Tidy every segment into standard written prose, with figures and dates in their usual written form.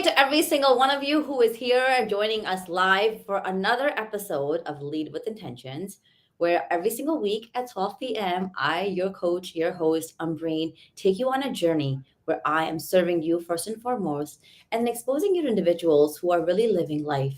day to every single one of you who is here and joining us live for another episode of Lead with Intentions, where every single week at 12 p.m., I, your coach, your host, Ambereen, take you on a journey where I am serving you first and foremost and exposing you to individuals who are really living life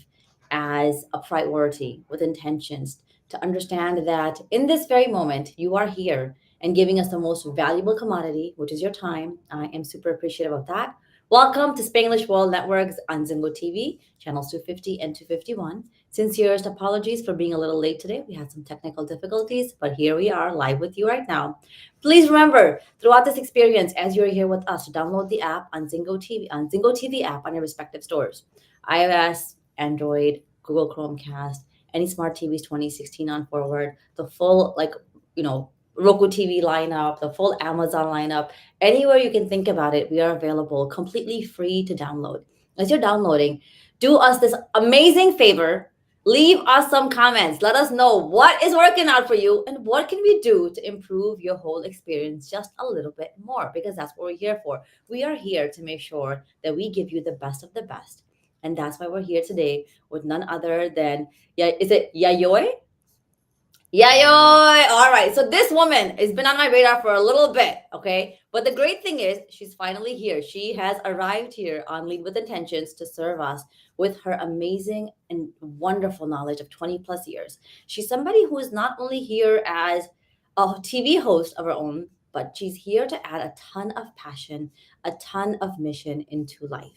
as a priority with intentions to understand that in this very moment, you are here and giving us the most valuable commodity, which is your time. I am super appreciative of that. Welcome to Spanglish World Networks on Zingo TV, channels 250 and 251. Sincerest apologies for being a little late today. We had some technical difficulties, but here we are live with you right now. Please remember throughout this experience, as you're here with us, to download the app on Zingo TV app on your respective stores. iOS, Android, Google Chromecast, any smart TVs 2016 on forward, the full Roku TV lineup, the full Amazon lineup. Anywhere you can think about it, we are available completely free to download. As you're downloading, do us this amazing favor. Leave us some comments. Let us know what is working out for you and what can we do to improve your whole experience just a little bit more because that's what we're here for. We are here to make sure that we give you the best of the best. And that's why we're here today with none other than is it Yayoi? Yayoi! All right. So this woman has been on my radar for a little bit, okay? But the great thing is she's finally here. She has arrived here on Lead with Intentions to serve us with her amazing and wonderful knowledge of 20 plus years. She's somebody who is not only here as a TV host of her own, but she's here to add a ton of passion, a ton of mission into life.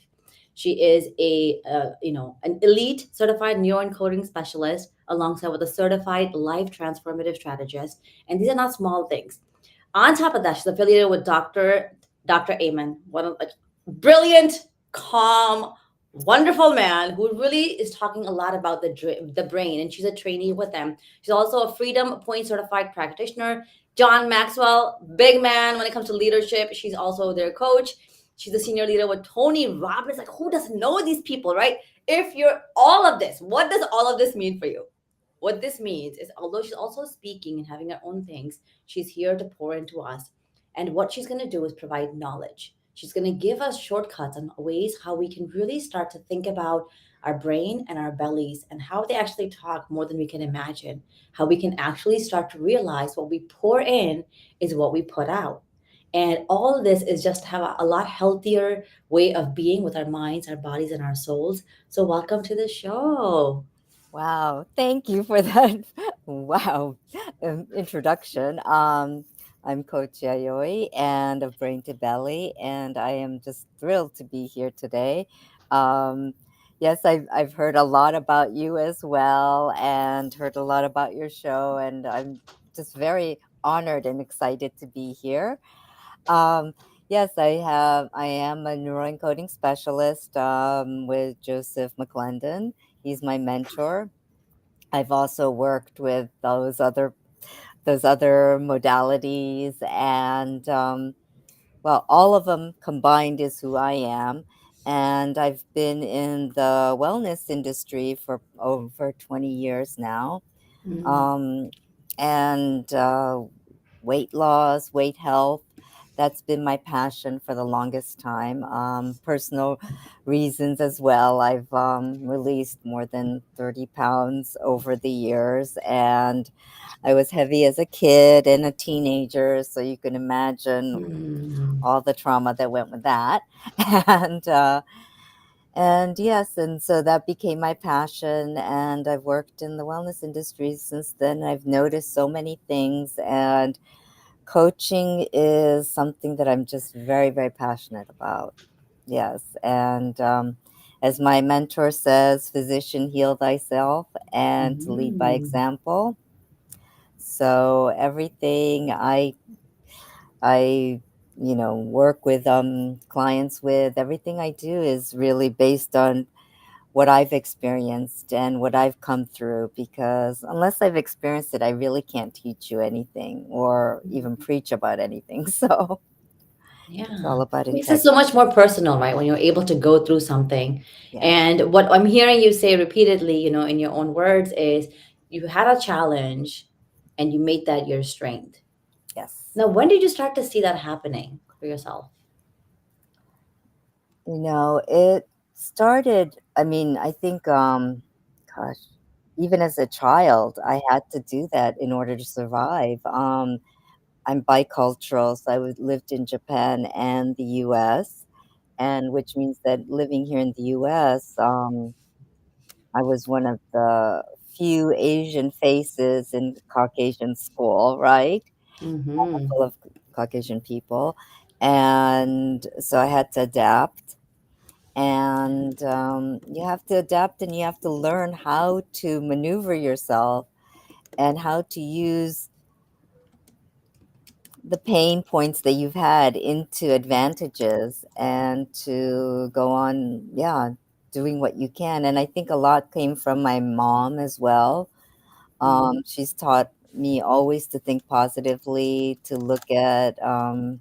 She is an elite certified neuroencoding specialist alongside with a certified life transformative strategist. And these are not small things. On top of that, she's affiliated with Dr. Amen, one of a brilliant, calm, wonderful man who really is talking a lot about the brain, and she's a trainee with them. She's also a Freedom Point certified practitioner. John Maxwell, big man when it comes to leadership. She's also their coach. She's a senior leader with Tony Robbins. Like, who doesn't know these people, right? If you're all of this, what does all of this mean for you? What this means is, although she's also speaking and having her own things, she's here to pour into us. And what she's going to do is provide knowledge. She's going to give us shortcuts on ways how we can really start to think about our brain and our bellies and how they actually talk more than we can imagine. How we can actually start to realize what we pour in is what we put out. And all of this is just to have a lot healthier way of being with our minds, our bodies, and our souls. So, welcome to the show. Wow, thank you for that. Wow, introduction. I'm Coach Yayoi and of Brain to Belly, and I am just thrilled to be here today. Um, yes, I've heard a lot about you as well, and heard a lot about your show, and I'm just very honored and excited to be here. Um, yes, I am a neuroencoding specialist with Joseph McClendon. He's my mentor. I've also worked with those other modalities, and well, all of them combined is who I am. And I've been in the wellness industry for over 20 years now. Mm. Um, and weight loss, weight health, that's been my passion for the longest time. Personal reasons as well. I've released more than 30 pounds over the years, and I was heavy as a kid and a teenager, so you can imagine Mm. all the trauma that went with that. and and yes, and so that became my passion, and I've worked in the wellness industry since then. I've noticed so many things, and coaching is something that I'm just very, very passionate about. Yes, and as my mentor says, physician, heal thyself, and to lead by Mm. example. So everything I work with clients with, everything I do is really based on what I've experienced and what I've come through, because unless I've experienced it, I really can't teach you anything or even preach about anything. So it's Yeah. all about Makes it so integrity. much more personal, right? When you're able to go through something. Yes. And what I'm hearing you say repeatedly, in your own words, is you had a challenge and you made that your strength. Yes. Now, when did you start to see that happening for yourself? You know, it. started, I mean, I think, gosh, even as a child, I had to do that in order to survive. I'm bicultural, so lived in Japan and the US, and which means that living here in the US, I was one of the few Asian faces in Caucasian school, right? Mm-hmm. Full of Caucasian people. And so I had to adapt. And you have to adapt and you have to learn how to maneuver yourself and how to use the pain points that you've had into advantages and to go on, yeah, doing what you can. And I think a lot came from my mom as well. She's taught me always to think positively, to look at the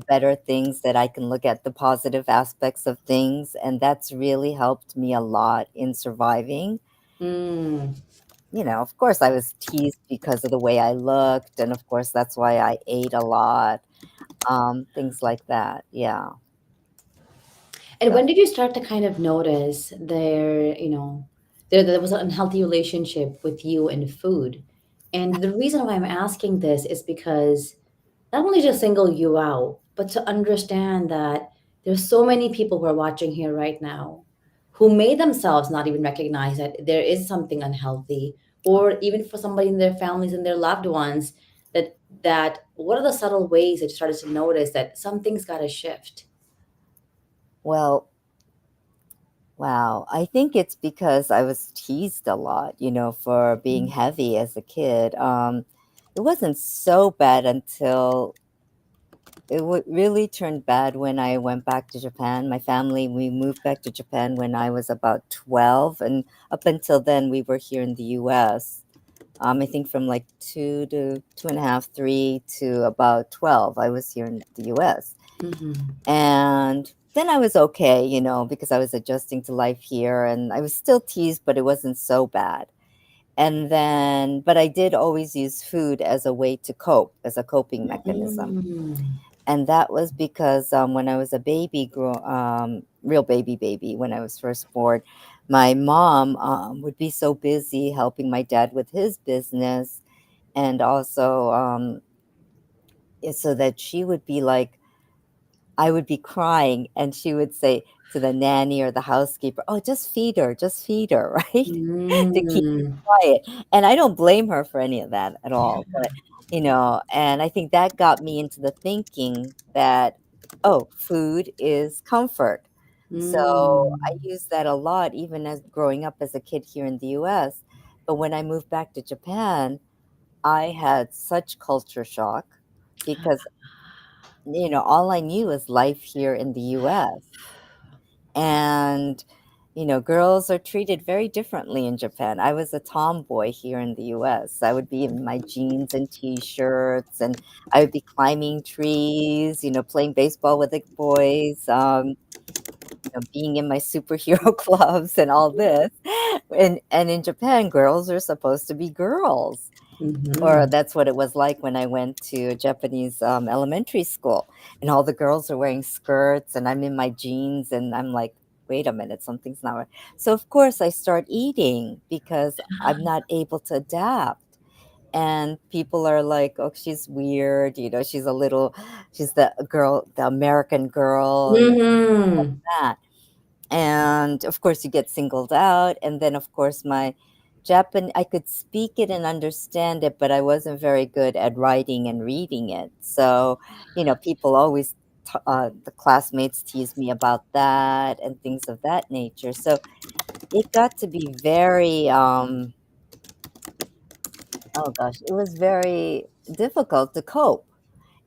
better things, that I can look at the positive aspects of things. And that's really helped me a lot in surviving. Mm. Of course, I was teased because of the way I looked. And of course, that's why I ate a lot, things like that. Yeah. And So, when did you start to kind of notice there was an unhealthy relationship with you and food? And the reason why I'm asking this is because not only to single you out, but to understand that there's so many people who are watching here right now who may themselves not even recognize that there is something unhealthy, or even for somebody in their families and their loved ones, that what are the subtle ways that you started to notice that something's got to shift? well, wow. I think it's because I was teased a lot, for being heavy as a kid. It wasn't so bad until really turned bad when I went back to Japan. My family, we moved back to Japan when I was about 12, and up until then, we were here in the US. I think from like 2 to 2.5, 3 to about 12, I was here in the US. Mm-hmm. And then I was okay, because I was adjusting to life here and I was still teased, but it wasn't so bad. And then, but I did always use food as a way to cope, as a coping mechanism. Mm. And that was because when I was a baby, real baby, when I was first born, my mom would be so busy helping my dad with his business. And also, so that she would be like, I would be crying, and she would say to the nanny or the housekeeper, "Oh, just feed her," right? To keep Mm. quiet. And I don't blame her for any of that at all. But, and I think that got me into the thinking that, oh, food is comfort. So I Mm. used that a lot, even as growing up as a kid here in the US. But when I moved back to Japan, I had such culture shock because, all I knew was life here in the US. And, girls are treated very differently in Japan. I was a tomboy here in the US. I would be in my jeans and t-shirts, and I would be climbing trees, playing baseball with the boys, being in my superhero clubs and all this. And in Japan, girls are supposed to be girls. Or Mm-hmm. that's what it was like when I went to a Japanese elementary school, and all the girls are wearing skirts, and I'm in my jeans, and I'm like, wait a minute, something's not right. So of course I start eating because I'm not able to adapt. And people are like, oh, she's weird, she's the girl, the American girl, Mm-hmm. that. And of course you get singled out. And then of course my Japan, I could speak it and understand it, but I wasn't very good at writing and reading it. So, people always the classmates tease me about that and things of that nature. So it got to be very oh gosh, it was very difficult to cope.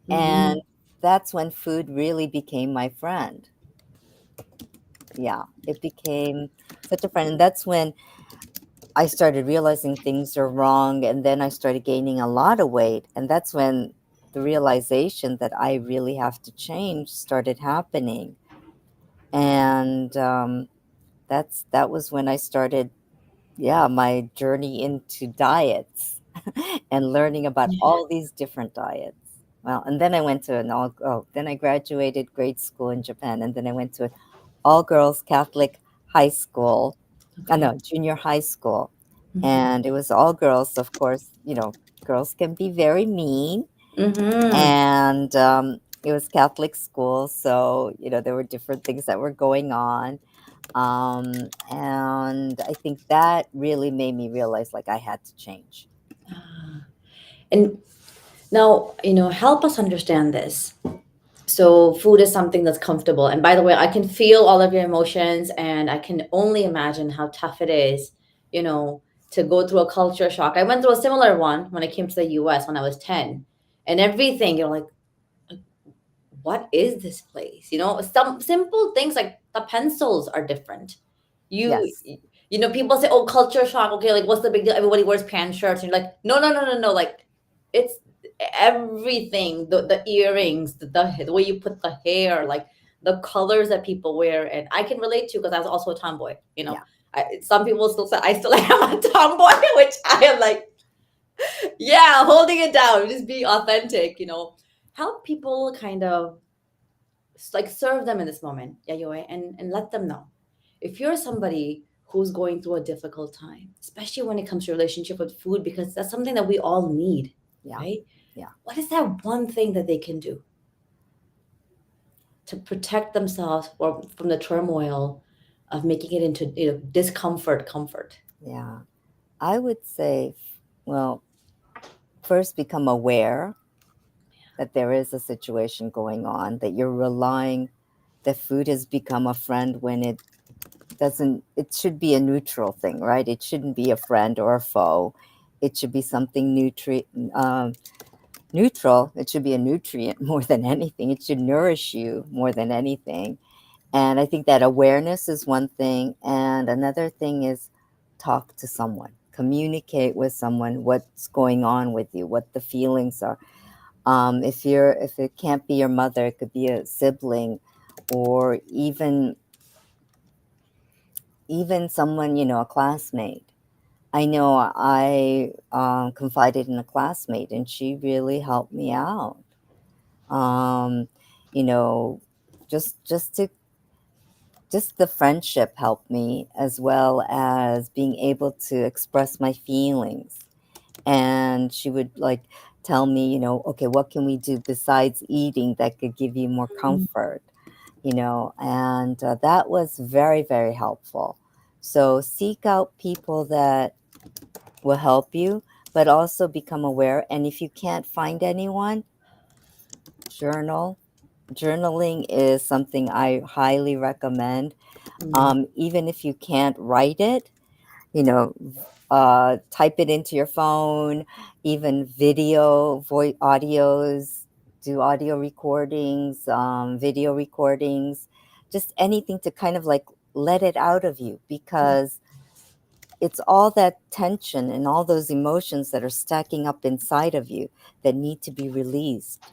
And Mm-hmm. that's when food really became my friend. Yeah, it became such a friend. And that's when I started realizing things are wrong, and then I started gaining a lot of weight, and that's when the realization that I really have to change started happening. And that was when I started, yeah, my journey into diets and learning about all these different diets. Well, and then I went to then I graduated grade school in Japan, and then I went to all girls Catholic high school. Okay. No, junior high school. Mm-hmm. And it was all girls. Of course, girls can be very mean. Mm-hmm. And it was Catholic school. So, there were different things that were going on. And I think that really made me realize like I had to change. And now, help us understand this. So, food is something that's comfortable. And by the way, I can feel all of your emotions, and I can only imagine how tough it is, you know, to go through a culture shock. I went through a similar one when I came to the US when I was 10. And everything, you're like, what is this place? Some simple things like the pencils are different. You Yes. people say, oh, culture shock. Okay, like what's the big deal? Everybody wears pants shirts, and you're like, no, no, no, no, no. Like it's everything. The earrings, the way you put the hair, like the colors that people wear, and I can relate to because I was also a tomboy. Yeah. Some people still say I still am a tomboy, which I am like, yeah, holding it down, just be authentic. Help people kind of like serve them in this moment, Yayoi, and let them know if you're somebody who's going through a difficult time, especially when it comes to relationship with food, because that's something that we all need, Yeah. right? Yeah. What is that one thing that they can do to protect themselves from the turmoil of making it into discomfort comfort? Yeah. I would say, well, first become aware that there is a situation going on, that you're relying, that food has become a friend when it should be a neutral thing, right? It shouldn't be a friend or a foe. It should be something neutral. It should be a nutrient more than anything. It should nourish you more than anything. And I think that awareness is one thing. And another thing is talk to someone, communicate with someone what's going on with you, what the feelings are. If it can't be your mother, it could be a sibling, or even someone, a classmate. I know I confided in a classmate, and she really helped me out. Um, you know, just the friendship helped me, as well as being able to express my feelings. And she would like tell me, okay, what can we do besides eating that could give you more Mm. comfort? And that was very, very helpful. So seek out people that will help you, but also become aware. And if you can't find anyone, journal. Journaling is something I highly recommend. Mm. Even if you can't write it, you know, type it into your phone, even video, voice audios, do audio recordings, video recordings, just anything to kind of like let it out of you, because it's all that tension and all those emotions that are stacking up inside of you that need to be released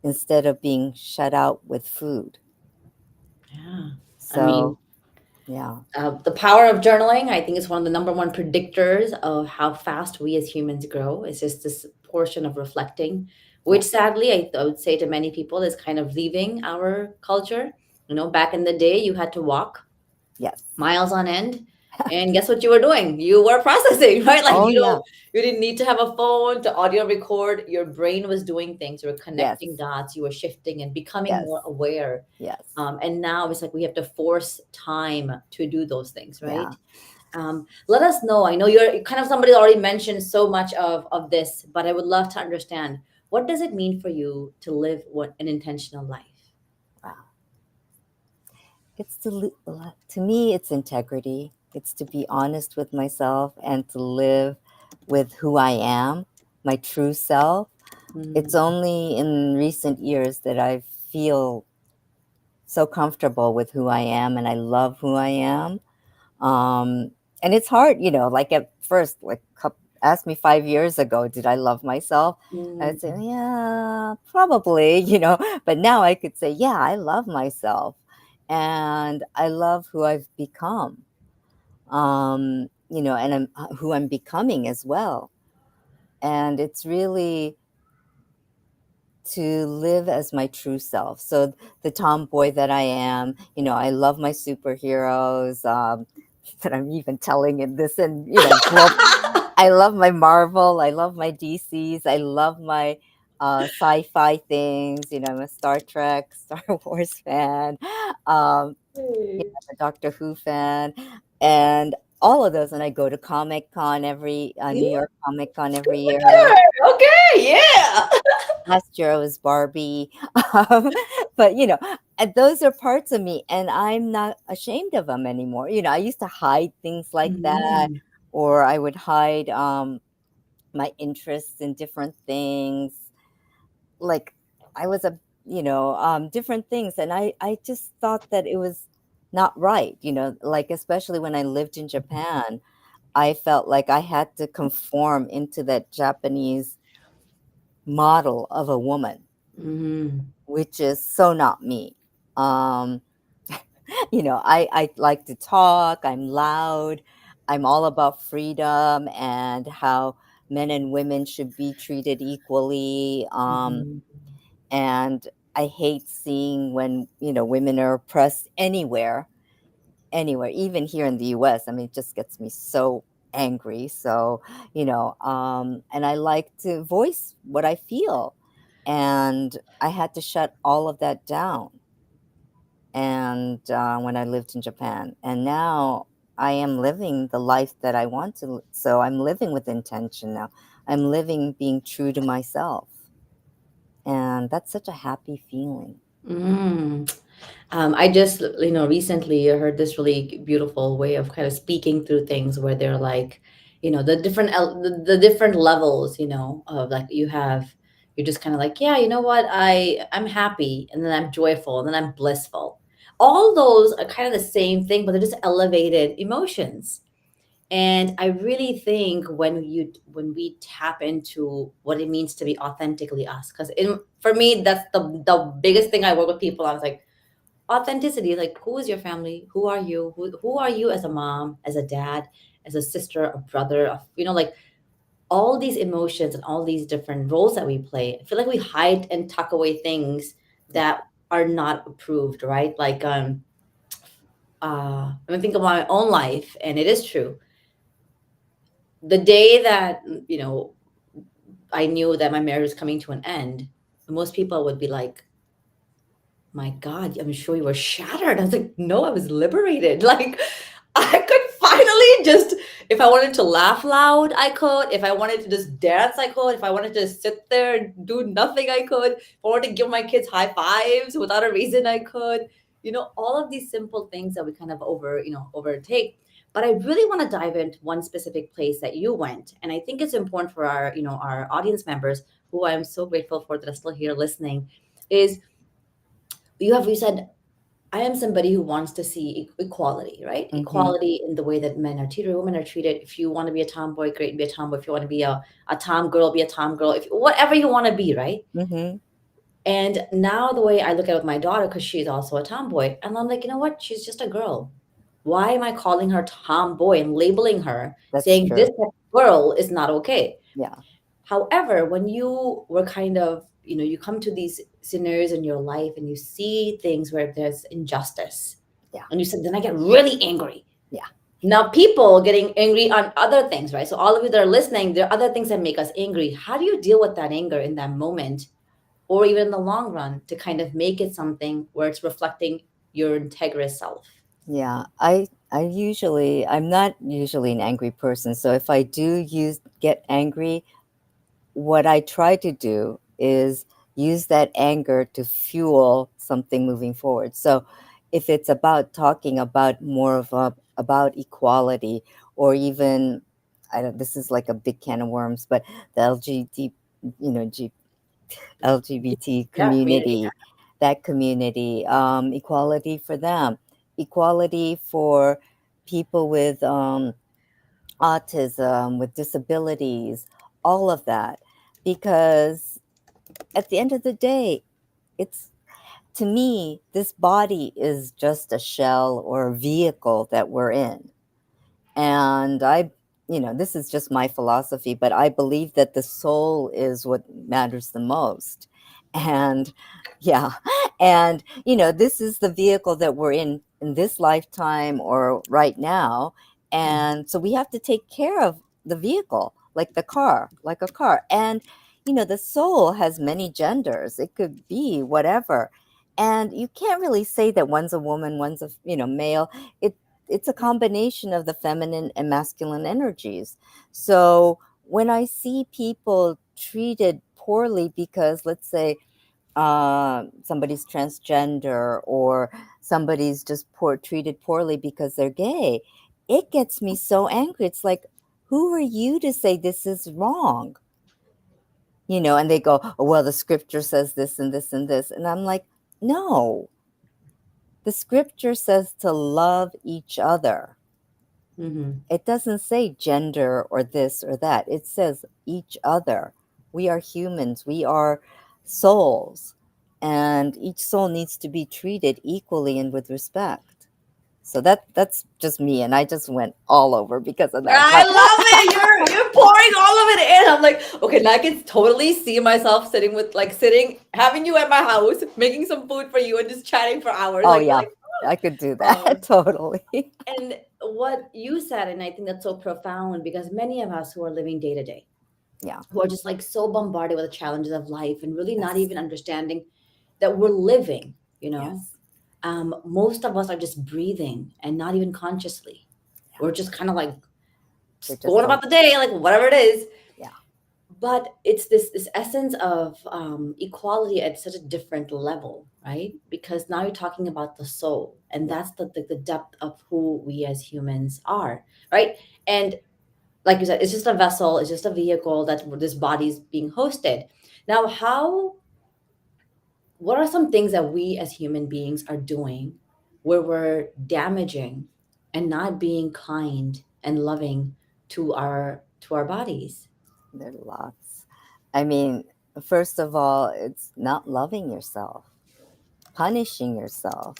instead of being shut out with food. Yeah. I mean, So, yeah, the power of journaling, I think, is one of the number one predictors of how fast we as humans grow. It's just this portion of reflecting, which yeah, sadly, I would say to many people, is kind of leaving our culture. Back in the day, you had to walk yes. miles on end. And guess what you were doing? You were processing, right? Like Oh, yeah, you didn't need to have a phone to audio record. Your brain was doing things. You were yes, connecting dots. You were shifting and becoming yes, more aware. yes, And now it's like we have to force time to do those things, right? yeah. Let us know. I know you're kind of somebody that already mentioned so much of this, but I would love to understand, what does it mean for you to live an intentional life? Wow. To me, it's integrity. It's to be honest with myself and to live with who I am, my true self. It's Mm, only in recent years that I feel so comfortable with who I am, and I love who I am. Um, and it's hard, like at first, like ask me 5 years ago, did I love myself? I'd say, mm, yeah, probably, but now I could say, yeah, I love myself and I love who I've become. And who I'm becoming as well. And it's really to live as my true self. So the tomboy that I am, I love my superheroes. That I'm even telling in this, and I love my Marvel. I love my DCs. I love my sci-fi things. I'm a Star Trek, Star Wars fan, Hey. a Doctor Who fan, and all of those. And I go to Comic Con New Yeah, York Comic Con every look year. at her. Okay, yeah. Last year I was Barbie, um, but and those are parts of me, and I'm not ashamed of them anymore. I used to hide things like that, Mhm. or I would hide my interests in different things. Like I was different things, and I just thought that it was not right. Like especially when I lived in Japan, I felt like I had to conform into that Japanese model of a woman, Mhm. which is so not me. Um, I like to talk, I'm loud, I'm all about freedom and how men and women should be treated equally. Mhm. And I hate seeing when, women are oppressed anywhere, even here in the US. I mean, it just gets me so angry. So, and I like to voice what I feel. And I had to shut all of that down. And when I lived in Japan, and now I am living the life that I want to. So I'm living with intention now. I'm living being true to myself. And that's such a happy feeling. Mm. I just, recently heard this really beautiful way of kind of speaking through things where they're like, the different the different levels, of like you're just kind of like, yeah, you know what, I'm happy, and then I'm joyful, and then I'm blissful. All those are kind of the same thing, but they're just elevated emotions. And I really think when we tap into what it means to be authentically us, because for me that's the biggest thing I work with people. I was like, authenticity, like, who is your family, who are you, who are you as a mom, as a dad, as a sister, a brother, like all these emotions and all these different roles that we play. I feel like we hide and tuck away things Yeah. that are not approved, right? Like I mean, think about my own life, and it is true. The day that I knew that my marriage was coming to an end, most people would be like, my God, I'm sure you were shattered. I was like, no, I was liberated. Like, I could finally just, if I wanted to laugh loud, I could. If I wanted to just dance, I could. If I wanted to sit there and do nothing, I could. If I wanted to give my kids high fives without a reason, I could. All of these simple things that we kind of overtake. But I really want to dive into one specific place that you went. And I think it's important for our audience members, who I'm so grateful for that are still here listening, is you said, I am somebody who wants to see equality, right? Mm-hmm. Equality in the way that men are treated, women are treated. If you want to be a tomboy, great, be a tomboy. If you want to be a tom girl, be a tom girl. If whatever you want to be, right? Mm-hmm. And now the way I look at it with my daughter, because she's also a tomboy, and I'm like, you know what? She's just a girl. Why am I calling her tomboy and labeling her, That's saying this true. type of girl is not okay? Yeah. However, when you were kind of, you come to these scenarios in your life and you see things where there's injustice, Yeah. and you said, then I get really angry. Yeah. Now, people getting angry on other things, right? So, all of you that are listening, there are other things that make us angry. How do you deal with that anger in that moment, or even in the long run, to kind of make it something where it's reflecting your integrous self? Yeah. I'm not usually an angry person. So if I do get angry, what I try to do is use that anger to fuel something moving forward. So if it's about talking about about equality, or even, I don't, this is like a big can of worms, but the G, LGBT Yeah, community. community, that community, equality for them, equality for people with autism, with disabilities, all of that. Because at the end of the day, it's to me, this body is just a shell or a vehicle that we're in. And this is just my philosophy, but I believe that the soul is what matters the most. And yeah, and this is the vehicle that we're in this lifetime or right now. Mhm. And so we have to take care of the vehicle, like the car, like a car. And the soul has many genders. It could be whatever. And you can't really say that one's a woman, one's a male. It's a combination of the feminine and masculine energies. So when I see people treated poorly because, let's say, somebody's transgender, or somebody's just treated poorly because they're gay, it gets me so angry. It's like, who are you to say this is wrong? And they go, oh, well, the scripture says this and this and this. And I'm like, no, the scripture says to love each other. Mhm. It doesn't say gender or this or that. It says each other. We are humans. We are souls. And each soul needs to be treated equally and with respect. So that's just me, and I just went all over because of that. I But love it. You're pouring all of it in. I'm like, okay, now I can totally see myself sitting with like sitting, having you at my house, making some food for you, and just chatting for hours. oh Like you're yeah, like, I could do oh. that totally. And what you said, and I think that's so profound because many of us who are living day to day, Yeah. who are just like so bombarded with the challenges of life and really not Yes. even understanding that we're living, you know, Yes. most of us are just breathing and not even consciously. Yeah. We're just kind of like We're just just going so. about the day, like whatever it is. Yeah. But it's this essence of equality at such a different level, right? Because now you're talking about the soul, and Yeah. that's the depth of who we as humans are, right? And like you said, it's just a vessel, it's just a vehicle that this body's being hosted. Now, how what are some things that we as human beings are doing where we're damaging and not being kind and loving to our bodies? There are lots. I mean, first of all, it's not loving yourself, punishing yourself.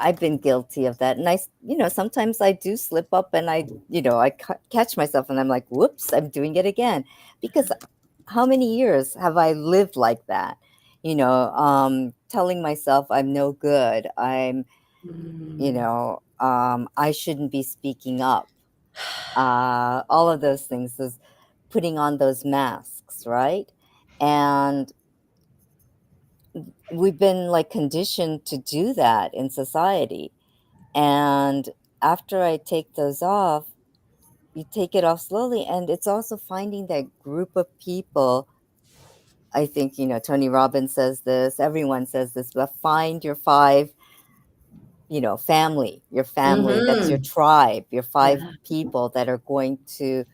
I've been guilty of that. And sometimes I do slip up, and I catch myself, and I'm like, whoops, I'm doing it again. Because how many years have I lived like that? Telling myself I'm no good. Mm. I shouldn't be speaking up. All of those things is putting on those masks, right? And we've been like conditioned to do that in society. And after I take those off, you take it off slowly. And it's also finding that group of people. I think, Tony Robbins says this, everyone says this, but find your five, your family, that's your Mm-hmm. tribe, your five Yeah. people that are going to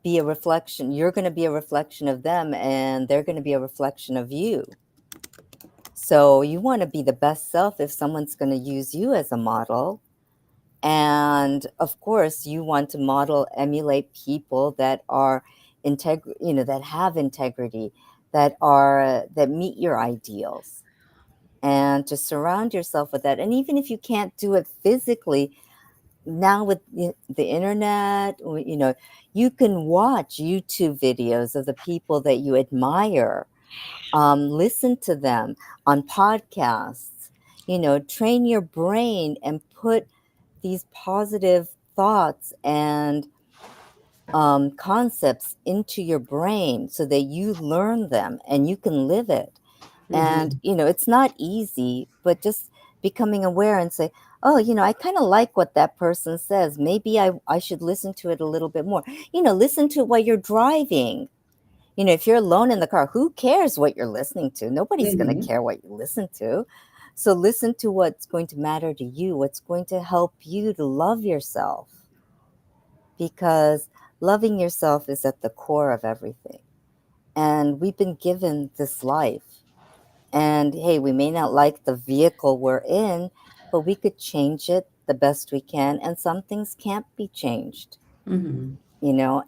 be a reflection. You're going to be a reflection of them, and they're going to be a reflection of you. So you want to be the best self if someone's going to use you as a model. And of course, you want to model, emulate people that are that have integrity, that meet your ideals, and to surround yourself with that. And even if you can't do it physically, now with the internet, you can watch YouTube videos of the people that you admire, listen to them on podcasts, train your brain and put these positive thoughts and concepts into your brain so that you learn them and you can live it. And Mm-hmm. it's not easy, but just becoming aware and say, oh, I kind of like what that person says. Maybe I should listen to it a little bit more. Listen to it while you're driving. If you're alone in the car, who cares what you're listening to? Nobody's going to Mm-hmm. care what you listen to. So listen to what's going to matter to you, what's going to help you to love yourself, because loving yourself is at the core of everything. And we've been given this life. And hey, we may not like the vehicle we're in, but we could change it the best we can. And some things can't be changed, Mm-hmm.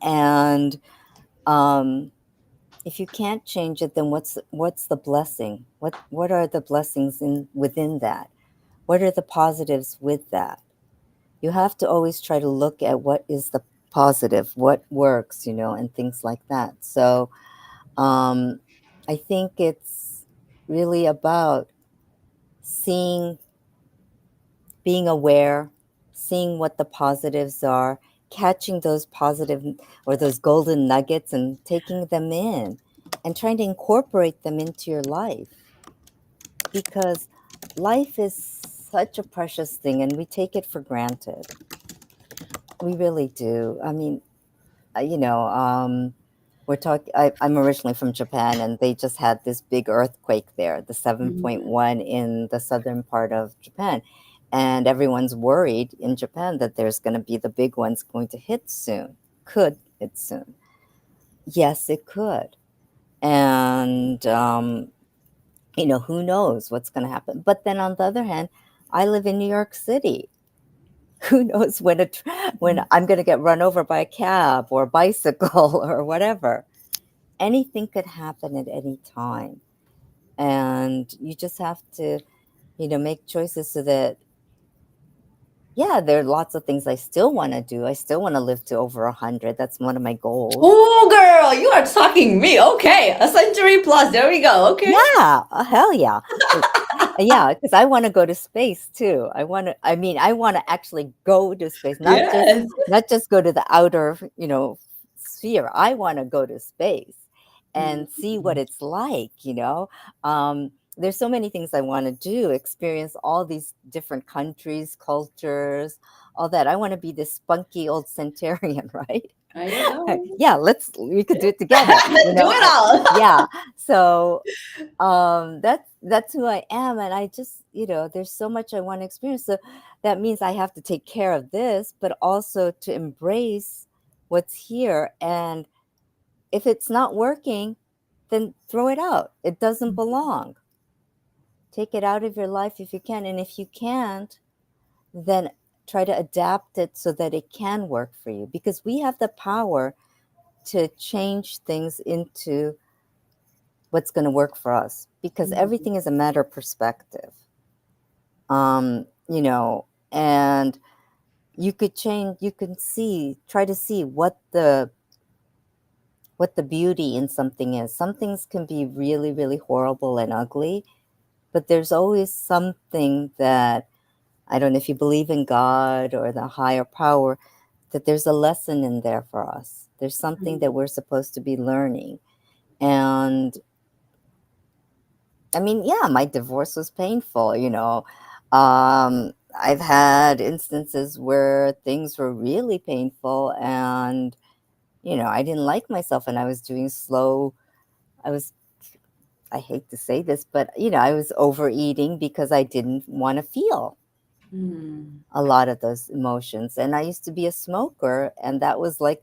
and um, if you can't change it, then what's the blessing? What are the blessings in within that? What are the positives with that? You have to always try to look at what is the positive, what works, and things like that. So, um, I think it's really about seeing, being aware, seeing what the positives are, catching those positive or those golden nuggets and taking them in and trying to incorporate them into your life, because life is such a precious thing and we take it for granted. We really do. I mean, you know, we're talking. I'm originally from Japan, and they just had this big earthquake there, the Mhm. 7.1 in the southern part of Japan, and everyone's worried in Japan that there's going to be the big ones going to hit soon. Could hit soon? Yes, it could, and who knows what's going to happen. But then on the other hand, I live in New York City. Who knows when I'm going to get run over by a cab or a bicycle or whatever. Anything could happen at any time. And you just have to, make choices so that, yeah, there are lots of things I still want to do. I still want to live to over 100. That's one of my goals. Oh, girl, you are talking me. Okay, a century plus. There we go. Okay. Yeah, hell yeah. Yeah, because I want to go to space too. I want to actually go to space, Yes. not just go to the outer, sphere. I want to go to space and see what Mhm. it's like. There's so many things I want to do, experience all these different countries, cultures, all that. I want to be this spunky old centurion, right? I know. Yeah, we could do it together, Let's do it all. yeah. So that's who I am, and I just, there's so much I want to experience. So that means I have to take care of this, but also to embrace what's here. And if it's not working, then throw it out. It doesn't belong. Take it out of your life if you can, and if you can't, then try to adapt it so that it can work for you, because we have the power to change things into what's going to work for us, because Mhm. everything is a matter of perspective. um you know and you can try to see what the beauty in something is. Some things can be really, really horrible and ugly, but there's always something that, I don't know if you believe in God or the higher power, that there's a lesson in there for us. There's something that we're supposed to be learning. And I mean, yeah, my divorce was painful. I've had instances where things were really painful, and, I didn't like myself, and I was doing I was, I hate to say this, but, I was overeating because I didn't want to feel Mhm. a lot of those emotions. And I used to be a smoker, and that was like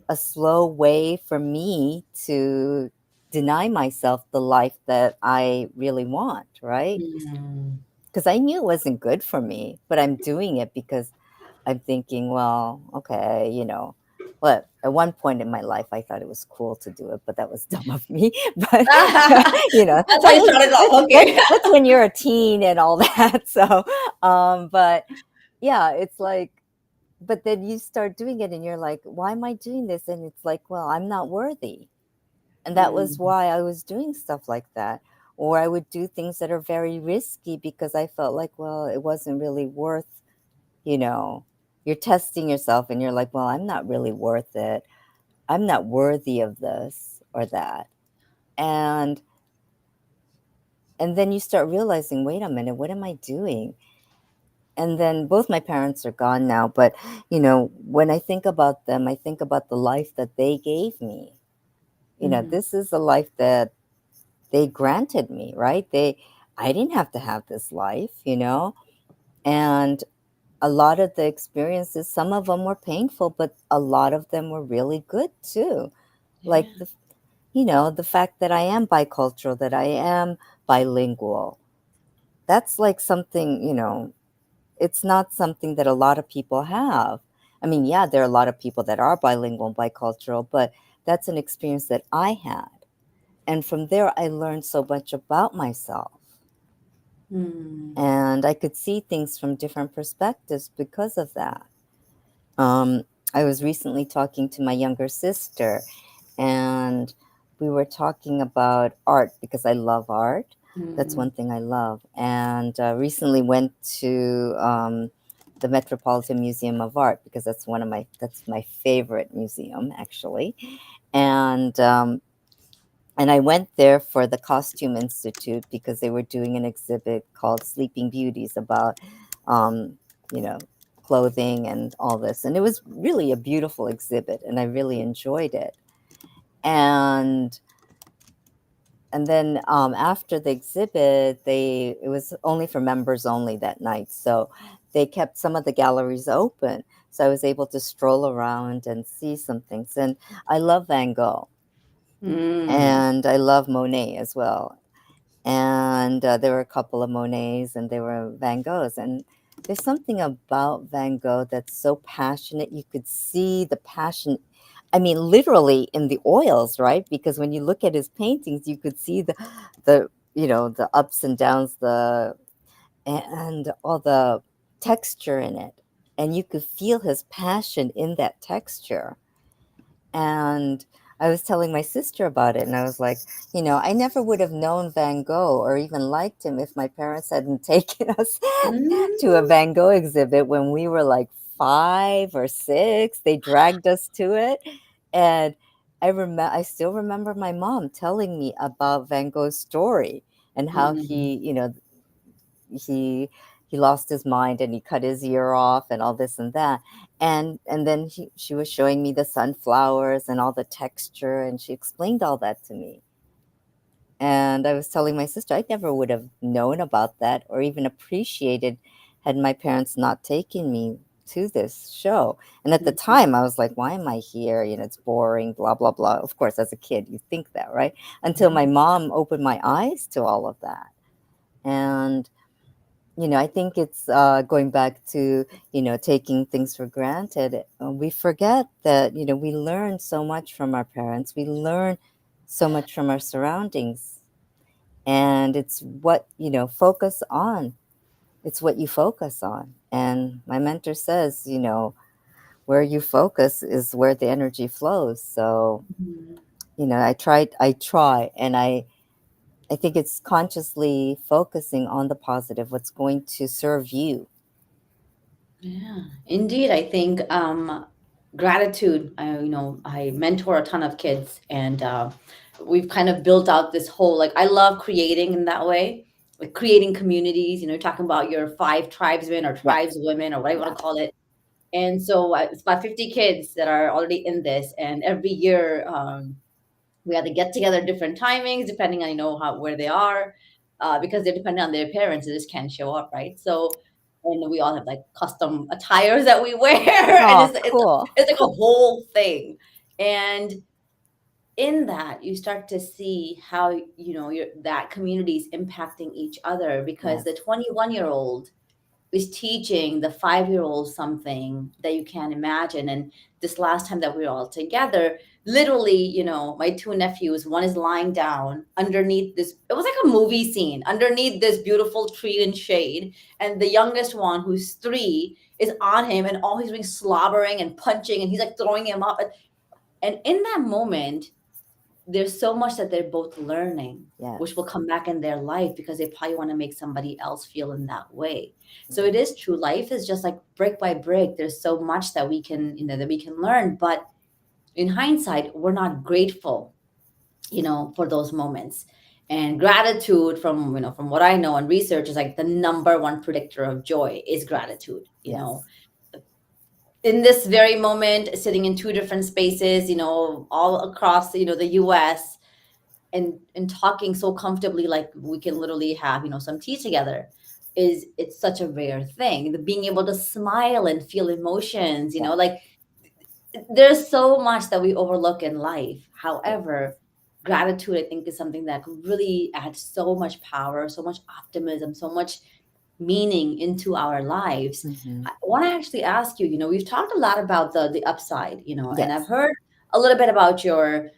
a slow way for me to deny myself the life that I really want, right? Mhm. Because I knew it wasn't good for me, but I'm doing it because I'm thinking, well, okay, Well, at one point in my life, I thought it was cool to do it, but that was dumb of me. But That's how that you was started off. Okay. that's when you're a teen and all that. So, but yeah, it's like, but then you start doing it, and you're like, why am I doing this? And it's like, well, I'm not worthy. And that was Mhm. why I was doing stuff like that. Or I would do things that are very risky because I felt like, well, it wasn't really worth, you know, you're testing yourself and you're like, well, I'm not really worth it. I'm not worthy of this or that. And and then you start realizing, wait a minute, what am I doing? And then both my parents are gone now, but when I think about them, I think about the life that they gave me. Mhm. This is the life that they granted me, right? I didn't have to have this life. And a lot of the experiences, some of them were painful, but a lot of them were really good too. Like Yeah. the fact that I am bicultural, that I am bilingual. That's like something. It's not something that a lot of people have. I mean, yeah, there are a lot of people that are bilingual and bicultural, but that's an experience that I had. And from there, I learned so much about myself. Hmm. And I could see things from different perspectives because of that. Um, I was recently talking to my younger sister, and we were talking about art because I love art. That's Mm. one thing I love. And recently went to the Metropolitan Museum of Art because that's my favorite museum actually. And and I went there for the Costume Institute because they were doing an exhibit called Sleeping Beauties about, um, you know, clothing and all this. And it was really a beautiful exhibit, and I really enjoyed it. And and then after the exhibit, it was only for members only that night. So they kept some of the galleries open. So I was able to stroll around and see some things. And I love Van Gogh, Mm. and I love Monet as well. And there were a couple of Monets and there were Van Goghs. And there's something about Van Gogh that's so passionate. You could see the passion. I mean, literally in the oils, right? Because when you look at his paintings, you could see the the ups and downs, and all the texture in it, and you could feel his passion in that texture. And I was telling my sister about it, and I was like, I never would have known Van Gogh or even liked him if my parents hadn't taken us to a Mm. Van Gogh exhibit when we were like 5 or 6. They dragged us to it. And I still remember my mom telling me about Van Gogh's story and how Mm. he he lost his mind and he cut his ear off and all this and that. And then she was showing me the sunflowers and all the texture, and she explained all that to me. And I was telling my sister I never would have known about that or even appreciated had my parents not taken me to this show. And at the Mm. time I was like, why am I here? It's boring, blah blah blah. Of course, as a kid you think that, right? Until Yeah. my mom opened my eyes to all of that. And I think it's going back to, taking things for granted. We forget that, we learn so much from our parents. We learn so much from our surroundings. And it's what, focus on. It's what you focus on. And my mentor says, where you focus is where the energy flows. So, Mm. I try, and I think it's consciously focusing on the positive, what's going to serve you. Yeah, indeed. I think gratitude. I mentor a ton of kids, and we've kind of built out this whole like I love creating in that way, like creating communities. Talking about your five tribesmen or Yes. tribeswomen or whatever you Yeah. want to call it. And so it's about 50 kids that are already in this, and every year we either get together at different timings depending on how where they are, because they're dependent on their parents. They just can't show up, right? So, and we all have like custom attires that we wear, and Oh, it's cool. it's like a whole thing. And in that, you start to see how that community is impacting each other, because Yes. the 21-year-old is teaching the 5-year-old something that you can't imagine. And this last time that we were all together, literally, my two nephews, one is lying down underneath this, it was like a movie scene, underneath this beautiful tree in shade. And the youngest one, who's 3, is on him, and all he's doing is slobbering and punching, and he's like throwing him up. And in that moment, there's so much that they're both learning, Yes. which will come back in their life because they probably want to make somebody else feel in that way. So Yeah. it is true. Life is just like brick by brick. There's so much that we can, that we can learn. But in hindsight, we're not grateful, for those moments. And gratitude, from what I know and research, is like the number one predictor of joy is gratitude. Yes. In this very moment, sitting in two different spaces, all across, the US, and talking so comfortably, like we can literally have some tea together, it's such a rare thing. The being able to smile and feel emotions, Yeah. like there's so much that we overlook in life. Yeah. However, gratitude, I think, is something that could really add so much power, so much optimism, so much meaning into our lives. Hmm. I want to actually ask you, we've talked a lot about the upside, and I've Yes. heard a little bit about your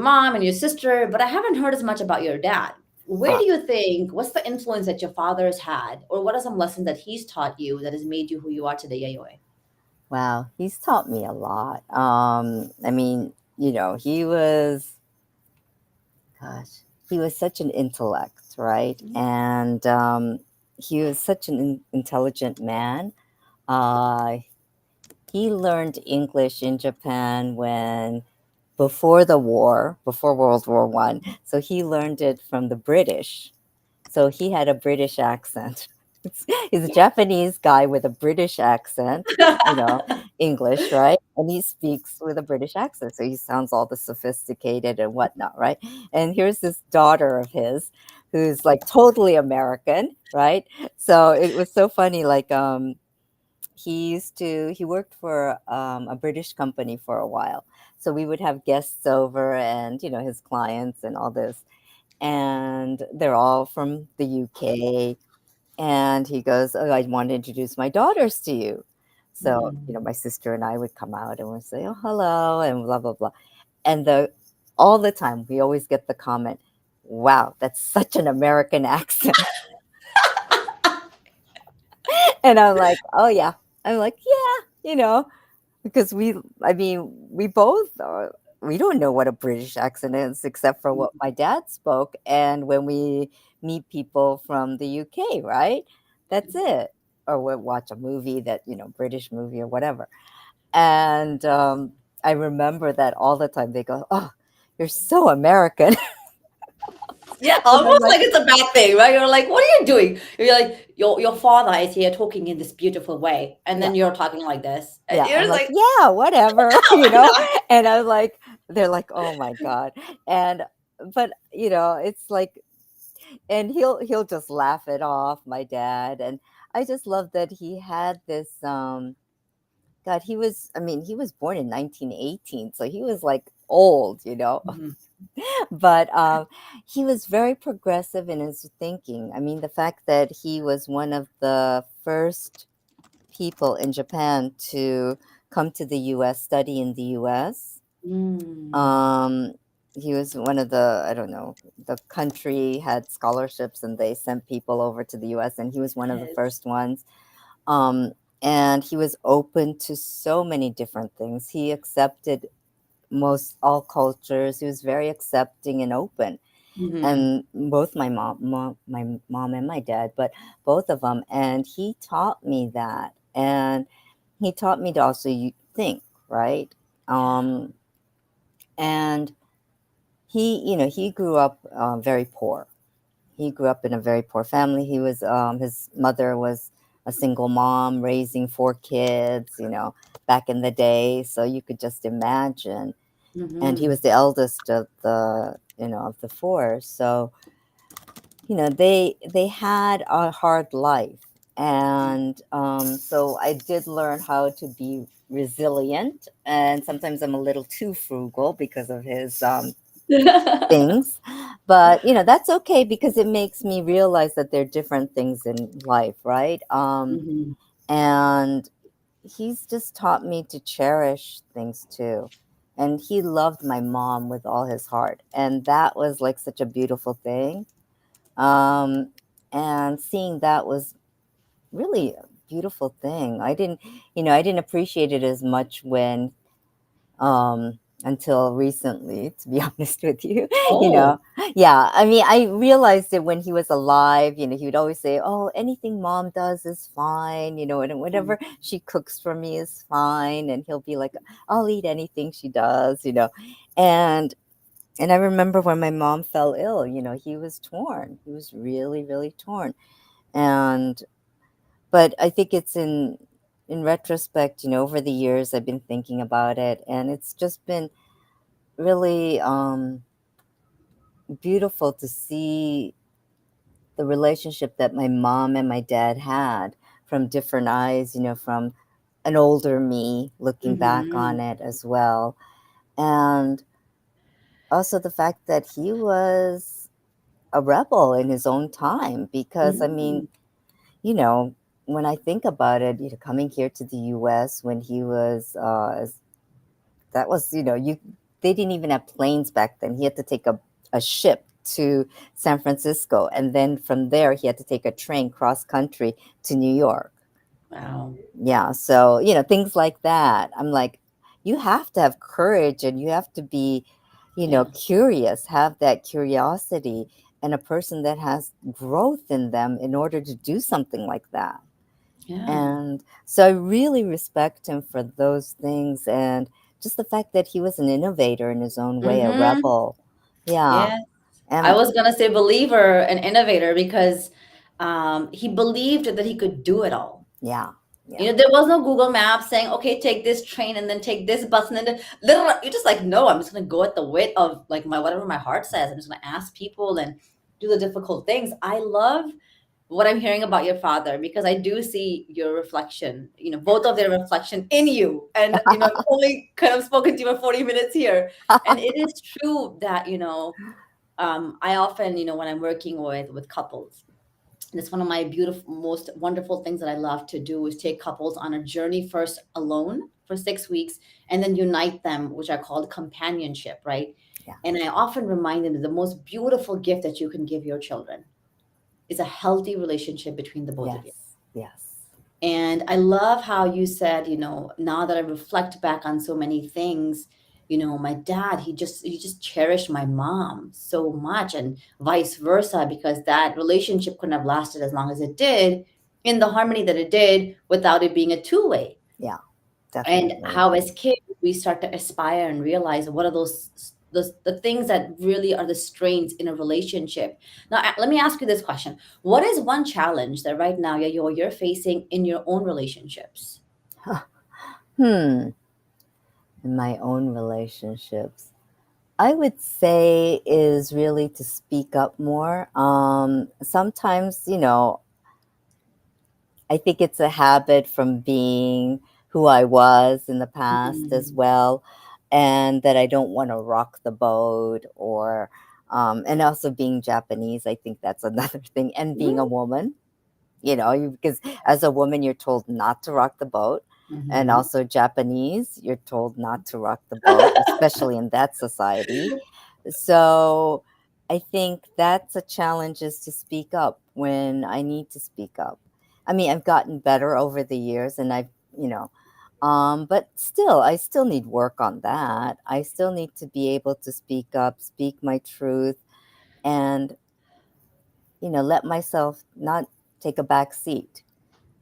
mom and your sister, but I haven't heard as much about your dad. Where Ah, do you think, what's the influence that your father has had, or what are some lessons that he's taught you that has made you who you are today, Yayoi? wow. He's taught me a lot. I mean, he was. gosh, he was such an intellect, right? And he was such an intelligent man. Uh, he learned English in Japan when before the war, before World War One. So he learned it from the British. So he had a British accent. He's a Japanese guy with a British accent, you know, English, right? And he speaks with a British accent. So he sounds all the sophisticated and whatnot, right? And here's this daughter of his who's like totally American, right? So it was so funny. He worked for a British company for a while. So we would have guests over and, his clients and all this. And they're all from the UK. And he goes, "Oh, I want to introduce my daughters to you." So, Mm. my sister and I would come out and we'd say, "Oh, hello," and blah, blah, blah. And all the time, we always get the comment, "Wow, that's such an American accent." And I'm like, "Oh, yeah." I'm like, "Yeah, because I mean, we both we don't know what a British accent is except for what my dad spoke. And when we meet people from the UK, right? That's it. Or we watch a movie British movie or whatever. And I remember that all the time. They go, "Oh, you're so American." Yeah, And I'm almost like, like it's a bad thing, right? You're like, what are you doing? You're like, your father is here talking in this beautiful way, and yeah, then you're talking like this. yeah. You're I'm just like, like, yeah, whatever, oh my god. And I'm like, they're like, "Oh my God." And, but, it's like, and he'll just laugh it off, my dad. And I just love that he had this God, he was born in 1918, so he was like old, Mhm. but he was very progressive in his thinking. I mean, the fact that he was one of the first people in Japan to come to the US, study in the US. Mm. um he was one of the, I don't know, the country had scholarships and they sent people over to the US, and he was one of the Yes. first ones. um and he was open to so many different things. He accepted most all cultures. He was very accepting and open. Hmm. And both my mom and my dad, but both of them. And he taught me that. And he taught me to also think, right? um and he grew up very poor. He grew up in a very poor family. His mother was a single mom raising four kids, back in the day. So you could just imagine. And he Hmm. was the eldest of the four. So, they had a hard life. And so I did learn how to be resilient. And sometimes I'm a little too frugal because of his things. But that's okay, because it makes me realize that there are different things in life, right? Hmm. And he's just taught me to cherish things too. And he loved my mom with all his heart, and that was like such a beautiful thing. um and seeing that was really a beautiful thing. I didn't appreciate it as much when until recently, to be honest with you. you Oh. know yeah, I mean, I realized it when he was alive. He would always say, "Oh, anything mom does is fine, and whatever she cooks for me is fine." And he'll be like, "I'll eat anything she does." And I remember when my mom fell ill, he was torn. He was really, really torn. And but I think it's in retrospect, over the years I've been thinking about it, and it's just been really beautiful to see the relationship that my mom and my dad had from different eyes, from an older me looking back Hmm. on it as well. And also the fact that he was a rebel in his own time, because I mean, Hmm. you know, when I think about it, coming here to the US when he was that was, they didn't even have planes back then. He had to take a ship to San Francisco, and then from there he had to take a train cross country to New York. Wow. Yeah, so, things like that. I'm like, you have to have courage, and you have to be, Yeah. curious, have that curiosity, and a person that has growth in them in order to do something like that. Yeah. And so I really respect him for those things, and just the fact that he was an innovator in his own way, a Mm-hmm. rebel. Yeah. Yeah. I And was gonna say believer and innovator because he believed that he could do it all. yeah, yeah. You know, there was no Google Maps saying, okay, take this train and then take this bus and then literally you're just like, no, I'm just gonna go at the wit of like my whatever my heart says. I'm just gonna ask people and do the difficult things. I love what I'm hearing about your father because I do see your reflection, you know, both of their reflection in you. And, you know, I've only kind of spoken to you for 40 minutes here. And it is true that, I often, when I'm working with couples, and it's one of my beautiful, most wonderful things that I love to do is take couples on a journey first alone for 6 weeks and then unite them, which I call companionship, right? Yeah. And I often remind them that the most beautiful gift that you can give your children is a healthy relationship between the both of you. Yes, yes. And I love how you said, now that I reflect back on so many things, my dad, he just cherished my mom so much and vice versa, because that relationship couldn't have lasted as long as it did in the harmony that it did without it being a two-way. Yeah, And definitely. how as kids we start to aspire and realize what are those the things that really are the strains in a relationship. Now let me ask you this question: what is one challenge that right now you're facing in your own relationships? Hmm. In my own relationships, I would say is really to speak up more. Sometimes, I think it's a habit from being who I was in the past as Mm, well, and that I don't want to rock the boat, or, and also being Japanese, I think that's another thing, and being a mm, woman. Because as a woman, you're told not to rock the boat. And mhm. also Japanese, you're told not to rock the boat, especially in that society. So I think that's a challenge, is to speak up when I need to speak up. I mean, I've gotten better over the years, and you know, but still, I still need work on that. I still need to be able to speak up, speak my truth, and, let myself not take a back seat.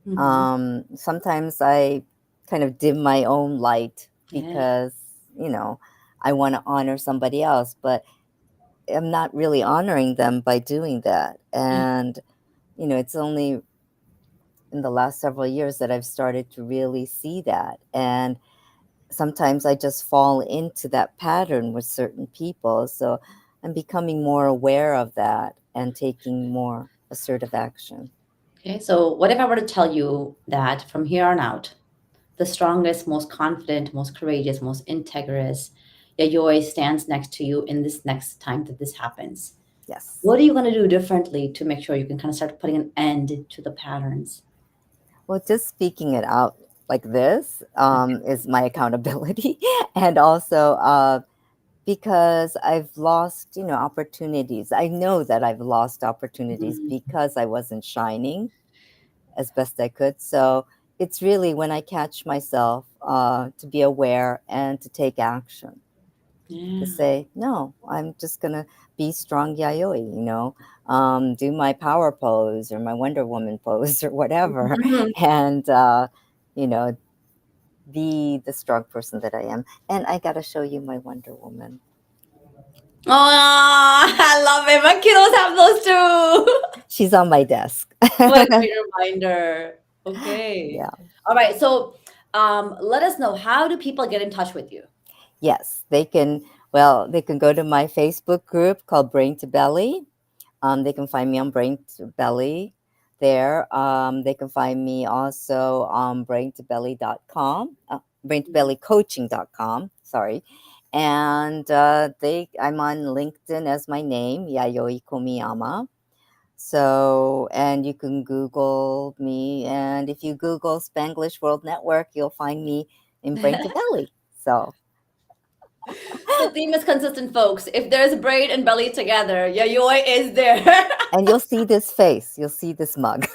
Mhm. Sometimes I kind of dim my own light Yeah. because, you know, I want to honor somebody else, but I'm not really honoring them by doing that. Yeah. And, it's only in the last several years that I've started to really see that. And sometimes I just fall into that pattern with certain people. So I'm becoming more aware of that and taking more assertive action. Okay, so what if I were to tell you that from here on out, the strongest, most confident, most courageous, most integrous Yayoi stands next to you in this next time that this happens? Yes. What are you going to do differently to make sure you can kind of start putting an end to the patterns? Well, just speaking it out like this is my accountability. And also because I've lost, opportunities. I know that I've lost opportunities Mhm. because I wasn't shining as best I could. So it's really when I catch myself to be aware and to take action, to Yeah. say, no, I'm just going to be strong yayoi, do my power pose or my Wonder Woman pose or whatever. And, you know, be the strong person that I am. And I got to show you my Wonder Woman. Oh, I love it. My kiddos have those too. She's on my desk. What a great reminder. Okay. Yeah. All right. So, let us know, how do people get in touch with you? Yes, they can go to my Facebook group called Brain to Belly. They can find me on Brain to Belly there. They can find me also on braintobelly.com, braintobellycoaching.com, sorry. And I'm on LinkedIn as my name, Yayoi Komiyama. So, and you can Google me. And if you Google Spanglish World Network, you'll find me in Brain to Belly. So, The theme is consistent, folks. If there's brain and belly together, Yayoi is there. and you'll see this face, you'll see this mug.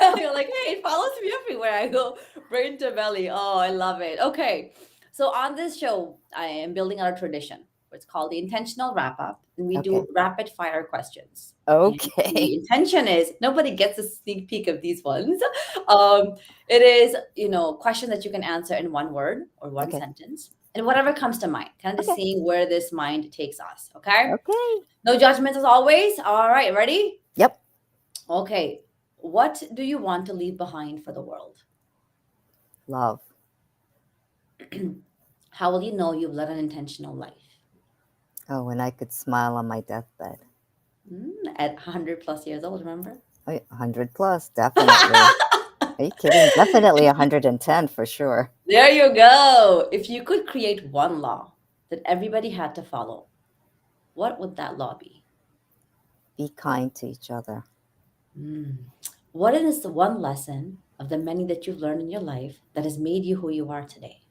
You're like, hey, it follows me everywhere I go. Brain to belly. Oh, I love it. Okay. So on this show, I am building our tradition. It's called the intentional wrap up, and we Okay. do rapid fire questions. And the Okay. intention is nobody gets a sneak peek of these ones. Um, it is, question that you can answer in one word or one Okay. sentence, and whatever comes to mind. Kind of just Okay. seeing where this mind takes us. Okay. Okay. No judgments as always. All right, ready? Yep. Okay. What do you want to leave behind for the world? Love. How will you know you've led an intentional life? Oh, when I could smile on my deathbed. At 100 plus years old, remember? Oh, 100 plus, definitely. Are you kidding? Definitely 110 for sure. There you go. If you could create one law that everybody had to follow, what would that law be? Be kind to each other. Mm. What is the one lesson of the many that you've learned in your life that has made you who you are today?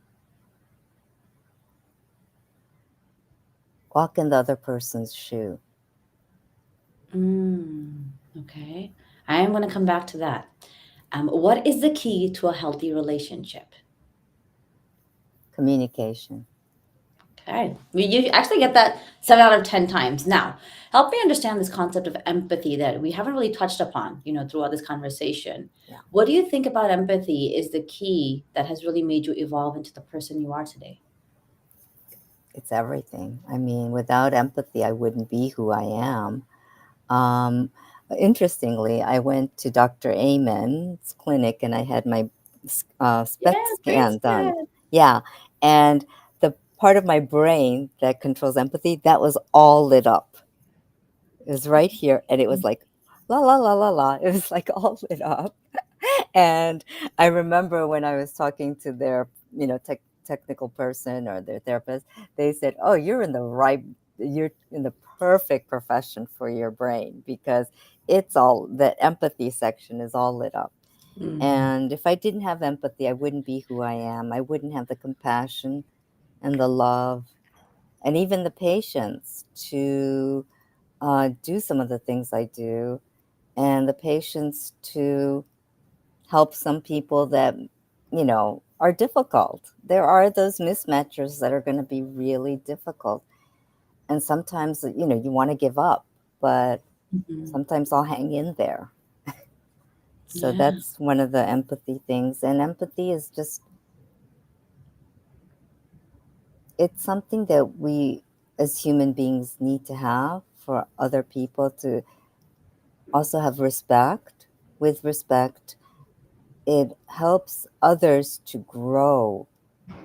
Walk in the other person's shoe. Mm. Okay. I am going to come back to that. What is the key to a healthy relationship? Communication. Okay. You actually get that 7 out of 10 times. Now, help me understand this concept of empathy that we haven't really touched upon, throughout this conversation. Yeah. What do you think about empathy is the key that has really made you evolve into the person you are today? It's everything. I mean, without empathy, I wouldn't be who I am. Um, Interestingly, I went to Dr. Amen's clinic and I had my SPET Yes, brain scan done. scan. Yeah. And the part of my brain that controls empathy, that was all lit up. It was right here. And it was like, la, la, la, la, la. It was like all lit up. And I remember when I was talking to their, technical person or their therapist, they said, "Oh, you're in the perfect profession for your brain because it's all that empathy section is all lit up." Mm, And if I didn't have empathy, I wouldn't be who I am. I wouldn't have the compassion and the love and even the patience to do some of the things I do, and the patience to help some people that, are difficult. There are those mismatchers that are going to be really difficult. And sometimes, you want to give up, but mhm. sometimes I'll hang in there. So Yeah. that's one of the empathy things. And empathy is just, it's something that we as human beings need to have for other people to also have respect. With respect, it helps others to grow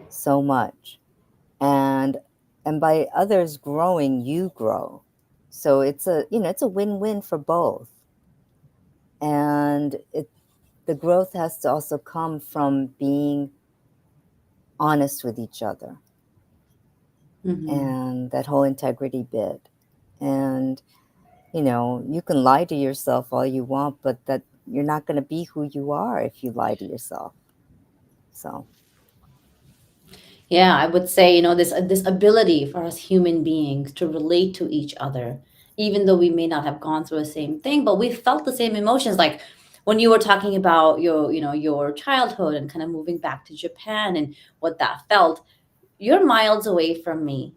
so much. and and by others growing, you grow. So it's a win-win for both. And the growth has to also come from being honest with each other, Hmm. and that whole integrity bit. And you can lie to yourself all you want, but that you're not going to be who you are if you lie to yourself. So Yeah, I would say, this ability for us human beings to relate to each other, even though we may not have gone through the same thing, but we felt the same emotions. Like when you were talking about your childhood and kind of moving back to Japan and what that felt, you're miles away from me,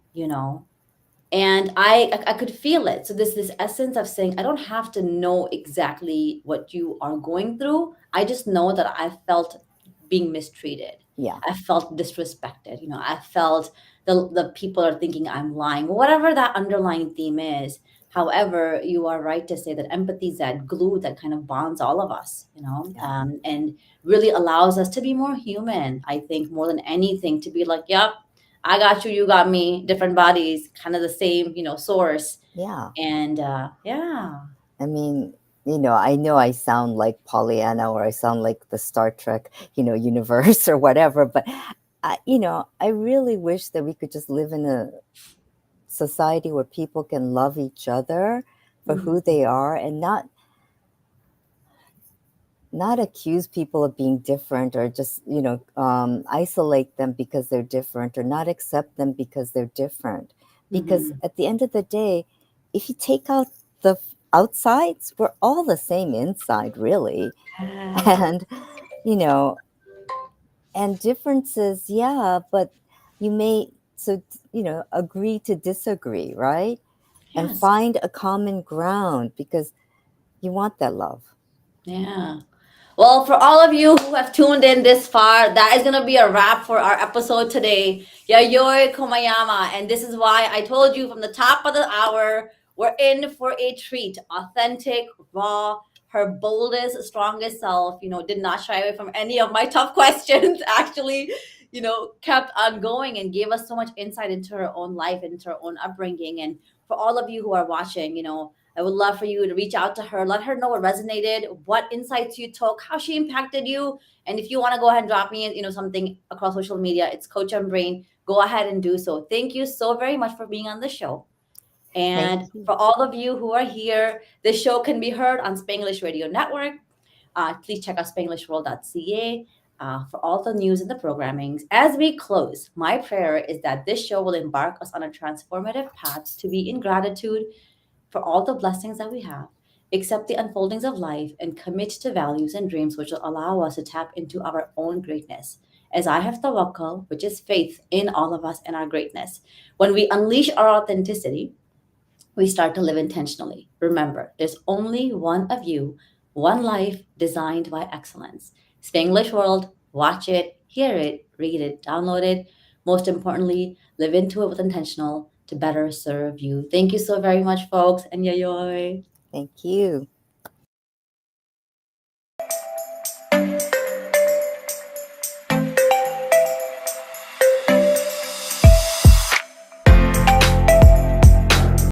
and I could feel it. So this essence of saying I don't have to know exactly what you are going through. I just know that I felt being mistreated. yeah, I felt disrespected. I felt the people are thinking I'm lying, whatever that underlying theme is. However, you are right to say that empathy is that glue that kind of bonds all of us, yeah, and really allows us to be more human. I think more than anything to be like, yep, I got you, you got me, different bodies, kind of the same, source. yeah. And yeah. I mean, I know I sound like Pollyanna or I sound like the Star Trek, universe or whatever, but I really wish that we could just live in a society where people can love each other for who Mhm. they are, and not accuse people of being different, or just isolate them because they're different, or not accept them because they're different. Because Mhm. at the end of the day, if you take out the outsides, we're all the same inside, really. Yes. And you know and differences, yeah, but you may, so, agree to disagree, right? And Yes. find a common ground because you want that love. Yeah. Well, for all of you who have tuned in this far, that is going to be a wrap for our episode today. Yayoi Komayama. And this is why I told you from the top of the hour, we're in for a treat. Authentic, raw, her boldest, strongest self, did not shy away from any of my tough questions, actually, kept on going and gave us so much insight into her own life, into her own upbringing. And for all of you who are watching, I would love for you to reach out to her, let her know what resonated, what insights you took, how she impacted you. And if you want to go ahead and drop me, something across social media, it's Coach Brain. Go ahead and do so. Thank you so very much for being on the show. Thank And you. for all of you who are here, this show can be heard on Spanglish Radio Network. Please check out spanglishworld.ca for all the news and the programmings. As we close, my prayer is that this show will embark us on a transformative path to be in gratitude for all the blessings that we have, accept the unfoldings of life, and commit to values and dreams which will allow us to tap into our own greatness. As I have tawakkul, which is faith in all of us and our greatness. When we unleash our authenticity, we start to live intentionally. Remember, there's only one of you, one life designed by excellence. Spanglish World, watch it, hear it, read it, download it. Most importantly, live into it with intentional to better serve you. Thank you so very much, folks, and yayoy. Thank you.